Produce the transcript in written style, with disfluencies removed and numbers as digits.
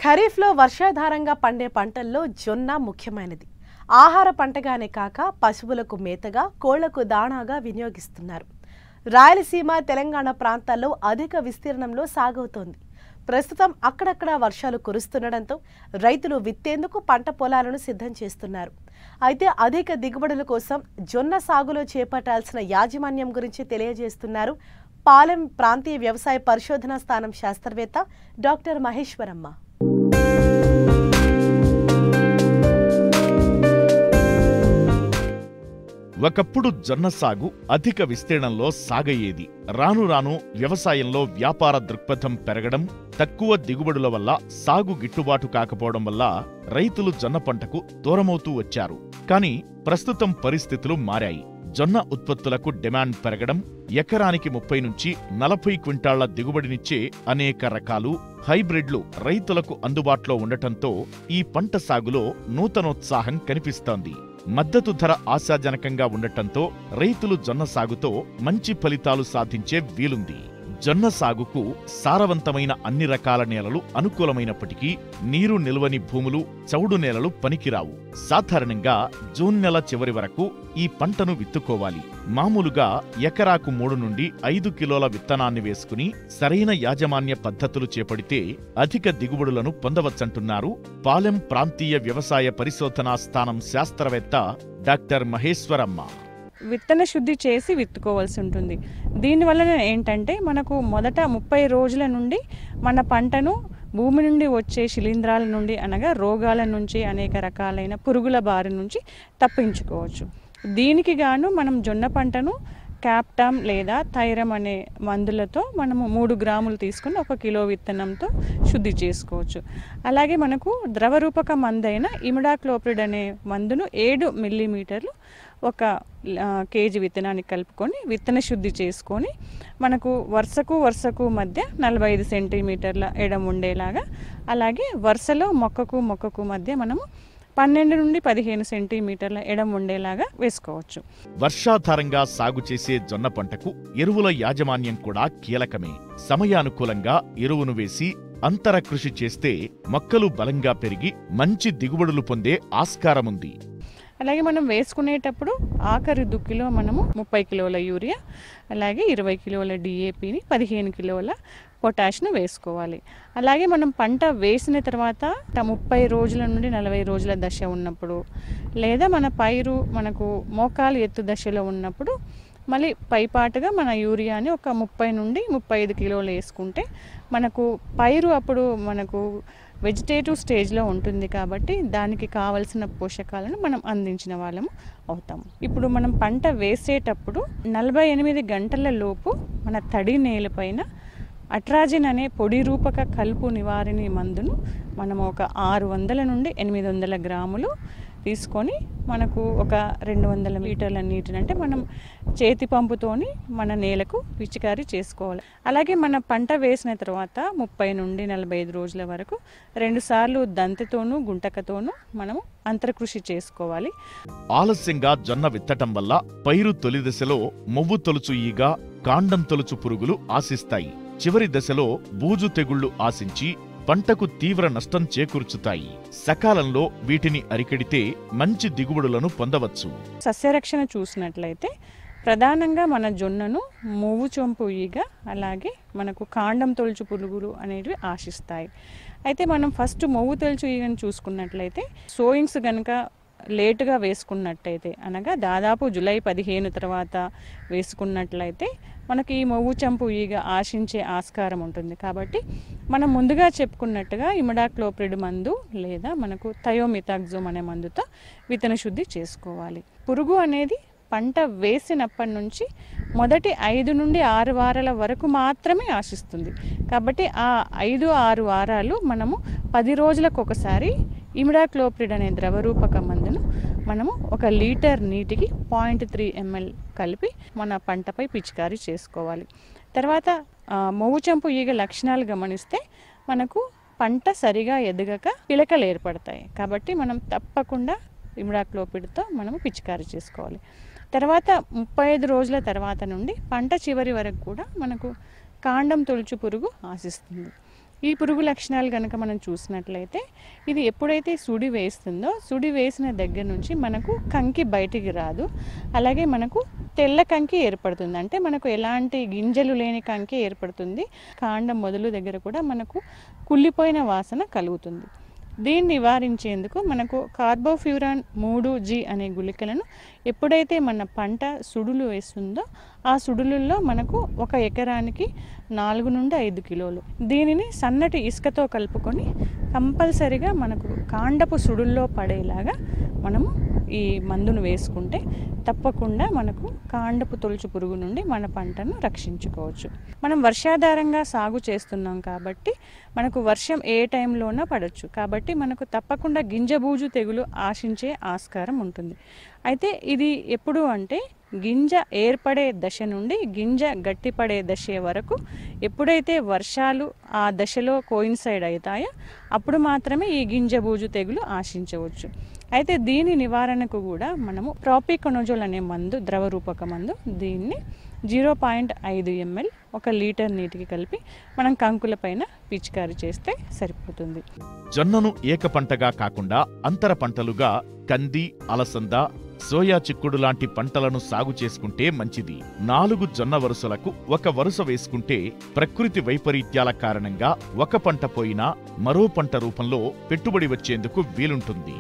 ఖరీఫ్లో వర్షాధారంగా పండే పంటల్లో జొన్న ముఖ్యమైనది. ఆహార పంటగానే కాక పశువులకు మేతగా, కోళ్లకు దాణాగా వినియోగిస్తున్నారు. రాయలసీమ, తెలంగాణ ప్రాంతాల్లో అధిక విస్తీర్ణంలో సాగవుతోంది. ప్రస్తుతం అక్కడక్కడ వర్షాలు కురుస్తుండటంతో రైతులు విత్తేందుకు పంట పొలాలను సిద్ధం చేస్తున్నారు. అయితే అధిక దిగుబడుల కోసం జొన్న సాగులో చేపట్టాల్సిన యాజమాన్యం గురించి తెలియజేస్తున్నారు పాలెం ప్రాంతీయ వ్యవసాయ పరిశోధనా స్థానం శాస్త్రవేత్త డాక్టర్ మహేశ్వరమ్మ. ఒకప్పుడు జొన్న సాగు అధిక విస్తీర్ణంలో సాగయ్యేది. రాను రాను వ్యవసాయంలో వ్యాపార దృక్పథం పెరగడం, తక్కువ దిగుబడుల వల్ల సాగు గిట్టుబాటు కాకపోవడం వల్ల రైతులు జొన్న పంటకు దూరమవుతూ వచ్చారు. కానీ ప్రస్తుతం పరిస్థితులు మారాయి. జొన్న ఉత్పత్తులకు డిమాండ్ పెరగడం, ఎకరానికి 30 నుంచి 40 క్వింటాళ్ల దిగుబడినిచ్చే అనేక రకాలు, హైబ్రిడ్లు రైతులకు అందుబాటులో ఉండటంతో ఈ పంట సాగులో నూతనోత్సాహం కనిపిస్తోంది. మద్దతు ధర ఆశాజనకంగా ఉండటంతో రైతులు జొన్న సాగుతో మంచి ఫలితాలు సాధించే వీలుంది. జొన్న సాగుకు సారవంతమైన అన్ని రకాల నేలలు అనుకూలమైనప్పటికీ నీరు నిల్వని భూములు, చౌడు నేలలు పనికిరావు. సాధారణంగా జూన్ నెల చివరి వరకు ఈ పంటను విత్తుకోవాలి. మామూలుగా ఎకరాకు 3 నుండి 5 కిలోల విత్తనాన్ని వేసుకుని సరైన యాజమాన్య పద్ధతులు చేపడితే అధిక దిగుబడులను పొందవచ్చంటున్నారు పాలెం ప్రాంతీయ వ్యవసాయ పరిశోధనా స్థానం శాస్త్రవేత్త డాక్టర్ మహేశ్వరమ్మ. విత్తన శుద్ధి చేసి విత్తుకోవాల్సి ఉంటుంది. దీనివల్ల ఏంటంటే మనకు మొదట 30 రోజుల నుండి మన పంటను భూమి నుండి వచ్చే శిలీంధ్రాల నుండి, అనగా రోగాల నుంచి, అనేక రకాలైన పురుగుల బారి నుంచి తప్పించుకోవచ్చు. దీనికి గాను మనం జొన్న పంటను క్యాప్టామ్ లేదా థైరమ్ అనే మందులతో మనము 3 గ్రాములు తీసుకుని 1 కిలో విత్తనంతో శుద్ధి చేసుకోవచ్చు. అలాగే మనకు ద్రవరూపక మందైన ఇమిడాక్లోప్రిడ్ అనే మందును 7 మిల్లీమీటర్లు 1 కేజీ విత్తనానికి కలుపుకొని విత్తన శుద్ధి చేసుకొని మనకు వరుసకు మధ్య 45 సెంటీమీటర్ల ఎడం ఉండేలాగా, అలాగే వరుసలో మొక్కకు మధ్య మనము 12 నుండి 15 సెంటీమీటర్ల ఎడం ఉండేలాగా వేసుకోవచ్చు. వర్షాధారంగా సాగు చేసే జొన్న పంటకు ఎరువుల యాజమాన్యం కూడా కీలకమే. సమయానుకూలంగా ఎరువును వేసి అంతర కృషి చేస్తే మొక్కలు బలంగా పెరిగి మంచి దిగుబడులు పొందే ఆస్కారముంది. అలాగే మనం వేసుకునేటప్పుడు ఆఖరి దుక్కిలో మనము 30 కిలోల యూరియా, అలాగే 20 కిలోల డిఏపిని, 15 కిలోల పొటాష్ను వేసుకోవాలి. అలాగే మనం పంట వేసిన తర్వాత 30 రోజుల నుండి 40 రోజుల దశ ఉన్నప్పుడు, లేదా మన పైరు మనకు మోకాలు ఎత్తు దశలో ఉన్నప్పుడు మళ్ళీ పైపాటుగా మన యూరియాని ఒక 30 నుండి 35 కిలోలు వేసుకుంటే మనకు పైరు అప్పుడు మనకు వెజిటేటివ్ స్టేజ్లో ఉంటుంది కాబట్టి దానికి కావలసిన పోషకాలను మనం అందించిన వాళ్ళము అవుతాము. ఇప్పుడు మనం పంట వేసేటప్పుడు 48 గంటల లోపు మన తడి నేలపైన అట్రాజిన్ అనే పొడి రూపక కలుపు నివారణి మందును మనం ఒక 600 నుండి 800 గ్రాములు తీసుకొని మనకు ఒక 200 లీటర్ల నీటిని, అంటే మనం చేతి పంపుతోని మన నేలకు పిచికారీ చేసుకోవాలి. అలాగే మన పంట వేసిన తర్వాత 30 నుండి 45 రోజుల వరకు 2 సార్లు దంతితోనూ గుంటకతోనూ మనము అంతరకృషి చేసుకోవాలి. ఆలస్యంగా జొన్న విత్తటం వల్ల పైరు తొలి దశలో మొవ్వు తొలుచు ఈగ, కాండం తొలుచు పురుగులు ఆశిస్తాయి. చివరి దశలో బూజు తెగుళ్లు ఆశించి పంటకు తీవ్ర నష్టం చేకూర్చుతాయి. సకాలంలో వీటిని అరికడితే మంచి దిగుబడులను పొందవచ్చు. సస్యరక్షణ చూసినట్లయితే ప్రధానంగా మన జొన్నను మొవ్వు చొంపు ఈగ, అలాగే మనకు కాండం తొలుచు పురుగులు అనేవి ఆశిస్తాయి. అయితే మనం ఫస్ట్ మొవ్వు తొలుచు ఈగను చూసుకున్నట్లయితే సోయింగ్స్ కనుక లేటుగా వేసుకున్నట్టయితే, అనగా దాదాపు జూలై 15 తర్వాత వేసుకున్నట్లయితే మనకి ఈ మొవ్వు చంపు ఈగ ఆశించే ఆస్కారం ఉంటుంది. కాబట్టి మనం ముందుగా చెప్పుకున్నట్టుగా ఇమిడాక్లోప్రిడ్ మందు లేదా మనకు థయోమిథాక్సోమ్ అనే మందుతో విత్తన శుద్ధి చేసుకోవాలి. పురుగు అనేది పంట వేసినప్పటి నుంచి మొదటి 5 నుండి 6 వారాల వరకు మాత్రమే ఆశిస్తుంది. కాబట్టి ఆ 5-6 వారాలు మనము 10 రోజులకు ఒకసారి ఇమిడాక్లోప్రిడ్ అనే ద్రవరూపక మందును మనము 1 లీటర్ నీటికి 0.3 ml కలిపి మన పంటపై పిచికారీ చేసుకోవాలి. తర్వాత మొవ్వు చంపు ఈగ లక్షణాలు గమనిస్తే మనకు పంట సరిగా ఎదగక పిలకలు ఏర్పడతాయి. కాబట్టి మనం తప్పకుండా ఇమిడాక్లోప్రిడ్తో మనము పిచికారీ చేసుకోవాలి. తర్వాత 35 రోజుల తర్వాత నుండి పంట చివరి వరకు కూడా మనకు కాండం తొలుచు పురుగు ఆశిస్తుంది. ఈ పురుగు లక్షణాలు కనుక మనం చూసినట్లయితే ఇది ఎప్పుడైతే సుడి వేస్తుందో సుడి వేసిన దగ్గర నుంచి మనకు కంకి బయటికి రాదు, అలాగే మనకు తెల్ల కంకి ఏర్పడుతుంది. అంటే మనకు ఎలాంటి గింజలు లేని కంకి ఏర్పడుతుంది. కాండం మొదలు దగ్గర కూడా మనకు కుళ్ళిపోయిన వాసన కలుగుతుంది. దీన్ని నివారించేందుకు మనకు కార్బోఫ్యూరాన్ 3G అనే గుళికలను ఎప్పుడైతే మన పంట సుడులు వేస్తుందో ఆ సుడులలో మనకు 1 ఎకరానికి 4 నుండి 5 కిలోలు దీనిని సన్నటి ఇసుకతో కలుపుకొని కంపల్సరిగా మనకు కాండపు సుడుల్లో పడేలాగా మనము ఈ మందును వేసుకుంటే తప్పకుండా మనకు కాండపు తొలుచు పురుగు నుండి మన పంటను రక్షించుకోవచ్చు. మనం వర్షాధారంగా సాగు చేస్తున్నాం కాబట్టి మనకు వర్షం ఏ టైంలోనా పడవచ్చు. కాబట్టి మనకు తప్పకుండా గింజబూజు తెగులు ఆశించే ఆస్కారం ఉంటుంది. అయితే ఇది ఎప్పుడు అంటే గింజ ఏర్పడే దశ నుండి గింజ గట్టిపడే దశ వరకు ఎప్పుడైతే వర్షాలు ఆ దశలో కోయిన్సైడ్ అవుతాయో అప్పుడు మాత్రమే ఈ గింజబూజు తెగులు ఆశించవచ్చు. అయితే దీని నివారణకు కూడా మనము ప్రాపికొనజోల్ అనే మందు, ద్రవ రూపక మందు, దీన్ని 0.5 ml 1 లీటర్ నీటికి కలిపి మనం కంకుల పైన పిచికారీ చేస్తే సరిపోతుంది. జొన్నను ఏక పంటగా కాకుండా అంతర పంటలుగా కంది, అలసంద, సోయా చిక్కుడు లాంటి పంటలను సాగు చేసుకుంటే మంచిది. 4 జొన్న వరుసలకు 1 వరుస వేసుకుంటే ప్రకృతి వైపరీత్యాల కారణంగా ఒక పంట పోయినా మరో పంట రూపంలో పెట్టుబడి వచ్చేందుకు వీలుంటుంది.